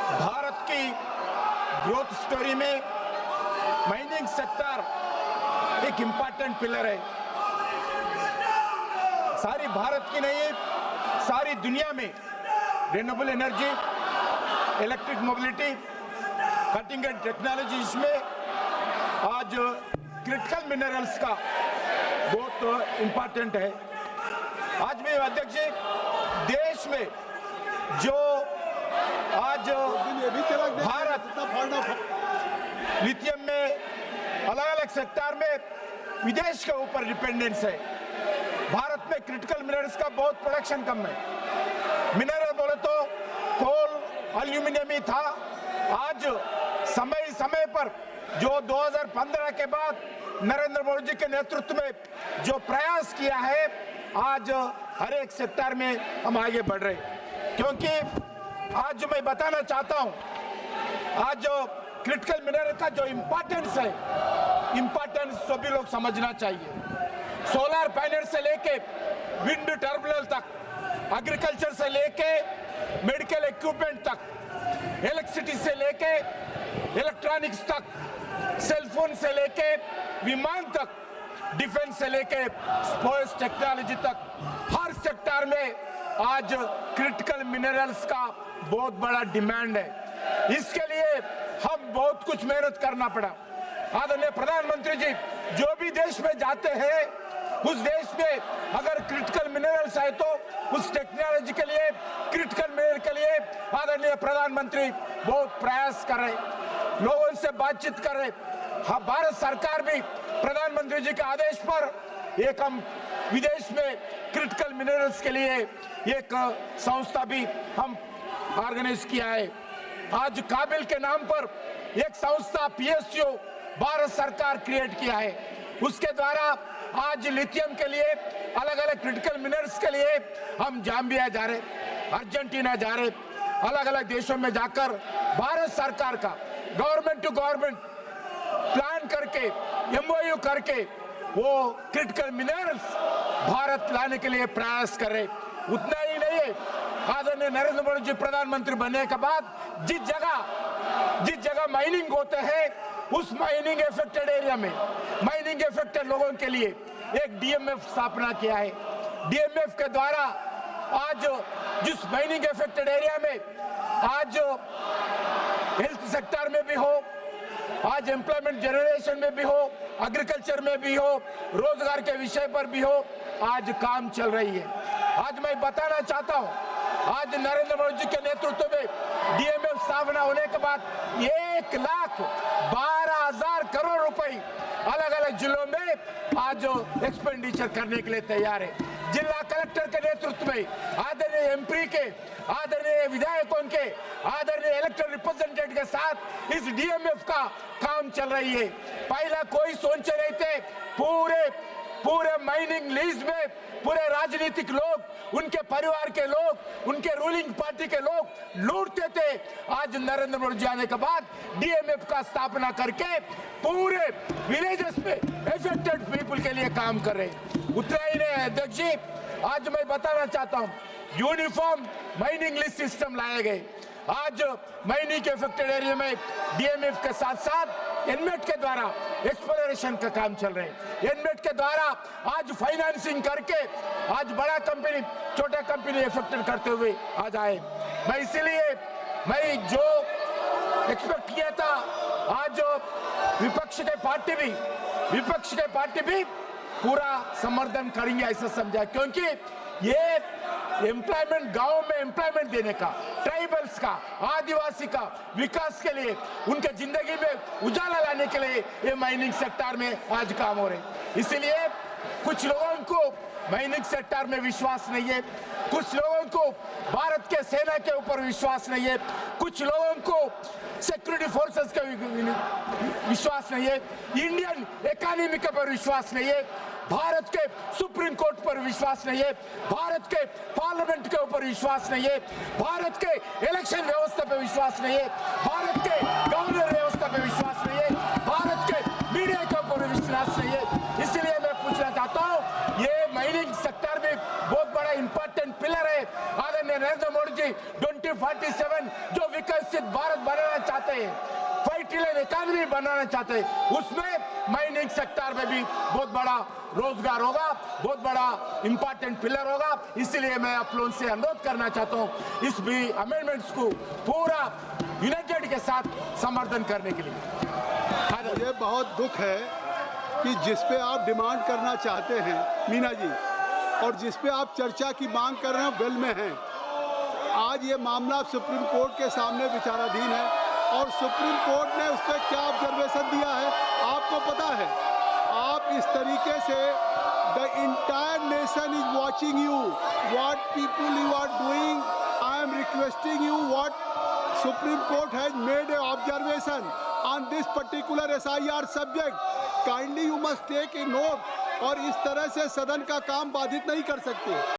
भारत की growth story में mining sector एक इम्पॉर्टेंट पिलर है। सारी भारत की नहीं, सारी दुनिया में renewable energy, electric mobility, cutting edge technologies में आज क्रिटिकल मिनरल्स का बहुत इम्पॉर्टेंट है। आज भी अध्यक्ष जी, देश में जो आज भारत लिथियम में अलग अलग सेक्टर में विदेश के ऊपर डिपेंडेंस है। भारत में क्रिटिकल मिनरल्स का बहुत प्रोडक्शन कम है। मिनरल बोले तो कोल, एल्यूमिनियम ही था। आज समय समय पर जो 2015 के बाद नरेंद्र मोदी जी के नेतृत्व में जो प्रयास किया है, आज हर एक सेक्टर में हम आगे बढ़ रहे हैं। क्योंकि आज जो मैं बताना चाहता हूं, आज जो क्रिटिकल मिनरल का जो इम्पोर्टेंस है, इम्पोर्टेंस सभी लोग समझना चाहिए। सोलर पैनल से लेके विंड टर्मिनल तक, एग्रीकल्चर से लेके मेडिकल इक्विपमेंट तक, इलेक्ट्रिसिटी से लेके इलेक्ट्रॉनिक्स तक, सेलफोन से लेके विमान तक, डिफेंस से लेके स्पेस टेक्नोलॉजी तक, हर सेक्टर में आज क्रिटिकल मिनरल्स का बहुत बड़ा डिमांड है। इसके लिए हम बहुत कुछ मेहनत करना पड़ा। आदरणीय प्रधानमंत्री जी जो भी देश में जाते हैं, उस देश में अगर क्रिटिकल मिनरल्स है तो उस टेक्नोलॉजी के लिए, क्रिटिकल मिनरल के लिए आदरणीय प्रधानमंत्री बहुत प्रयास कर रहे, लोगों से बातचीत कर रहे। हाँ, भारत सरकार भी प्रधानमंत्री जी के आदेश पर एक हम विदेश में क्रिटिकल मिनरल्स के लिए एक संस्था भी हम ऑर्गेनाइज किया है। आज काबिल के नाम पर एक संस्था PSU भारत सरकार क्रिएट किया है। उसके द्वारा आज लिथियम के लिए, अलग अलग क्रिटिकल मिनरल्स के लिए हम जाम्बिया जा रहे, अर्जेंटीना जा रहे, अलग अलग देशों में जाकर भारत सरकार का गवर्नमेंट टू गवर्नमेंट प्लान करके, MOU करके वो क्रिटिकल मिनरल्स भारत लाने के लिए प्रयास कर रहे। उतना ही नहीं है, आदरणीय नरेंद्र मोदी जी प्रधानमंत्री बनने के बाद जिस जगह माइनिंग होते हैं, उस माइनिंग एफेक्टेड एरिया में, माइनिंग एफेक्टेड लोगों के लिए एक DMF स्थापना किया है। DMF के द्वारा आज जिस माइनिंग एफेक्टेड एरिया में आज हेल्थ सेक्टर में भी हो, आज एम्प्लॉयमेंट जनरेशन में भी हो, एग्रीकल्चर में भी हो, रोजगार के विषय पर भी हो, आज काम चल रही है। आज मैं बताना चाहता हूं, आज नरेंद्र मोदी जी के नेतृत्व में DMF स्थापना होने के बाद 1,12,000 करोड़ रुपए अलग अलग जिलों में आज एक्सपेंडिचर करने के लिए तैयार है। जिला कलेक्टर के नेतृत्व में, आदरणीय MP के, आदरणीय विधायकों के, आदरणीय इलेक्टेड रिप्रेजेंटेटिव के साथ इस DMF का काम चल रही है। पहला कोई सोचे नहीं थे, पूरे माइनिंग लीज में पूरे राजनीतिक लोग, उनके परिवार के लोग, उनके रूलिंग पार्टी के लोग लूटते थे। आज नरेंद्र मोदी जी आने के बाद DMF का स्थापना करके पूरे विलेजेस में एफेक्टेड पीपल के लिए काम कर रहे हैं। उतना ही नहीं अध्यक्ष जी, आज मैं बताना चाहता हूं, यूनिफॉर्म माइनिंग लिस्ट सिस्टम लाए गए। आज माइनिंग के एफेक्टेड एरिया में DMF के साथ साथ NMET के द्वारा एक्सप्लोरेशन का काम चल रहे हैं। NMET के द्वारा आज फाइनेंसिंग करके आज बड़ा कंपनी, छोटा कंपनी इफेक्टेड करते हुए आज आए। मैं इसीलिए मैं जो एक्सपेक्ट किया था, आज विपक्ष के पार्टी भी पूरा समर्थन करेंगे ऐसा समझा, क्योंकि ये एम्प्लॉयमेंट, गांव में एम्प्लॉयमेंट देने का, ट्राइबल्स का, आदिवासी का विकास के लिए, उनके जिंदगी में उजाला लाने के लिए ये माइनिंग सेक्टर में आज काम हो रहे। इसीलिए कुछ लोगों को माइनिंग सेक्टर में विश्वास नहीं है, कुछ लोगों को भारत के सेना के ऊपर विश्वास नहीं है, कुछ लोगों को सिक्योरिटी फोर्सेस का विश्वास नहीं है, इंडियन इकोनॉमी के ऊपर विश्वास नहीं है, भारत के सुप्रीम कोर्ट पर विश्वास नहीं है, भारत के पार्लियामेंट के ऊपर विश्वास नहीं है, भारत के इलेक्शन व्यवस्था पे विश्वास नहीं है, भारत के गवर्नर व्यवस्था पे विश्वास नहीं है, भारत के मीडिया के ऊपर विश्वास नहीं है। इसलिए मैं पूछना चाहता हूँ, ये माइनिंग सेक्टर में बहुत बड़ा इंपॉर्टेंट पिलर है। आदरणीय नरेंद्र मोदी जी 2047 जो विकसित विकसित भारत बनाना चाहते हैं, फर्टिलाइजर इकॉनमी बनाना चाहते हैं, उसमें माइनिंग सेक्टर में भी बहुत बड़ा रोजगार होगा, बहुत बड़ा इंपॉर्टेंट पिलर होगा। इसलिए मैं आप लोगों से अनुरोध करना चाहता हूं इस भी अमेंडमेंट्स को पूरा यूनाइटेड के साथ समर्थन करने के लिए। मुझे बहुत दुख है कि जिस पे आप डिमांड करना चाहते हैं मीना जी, और जिस पे आप चर्चा की मांग कर रहे हैं बिल में है, आज ये मामला सुप्रीम कोर्ट के सामने विचाराधीन है और सुप्रीम कोर्ट ने उस पर क्या ऑब्जर्वेशन दिया है आपको पता है। आप इस तरीके से the entire nation is watching you, what people you are doing, I am requesting you, what supreme court has made a observation on this particular SIR subject, kindly you must take a note, और इस तरह से सदन का काम बाधित नहीं कर सकते।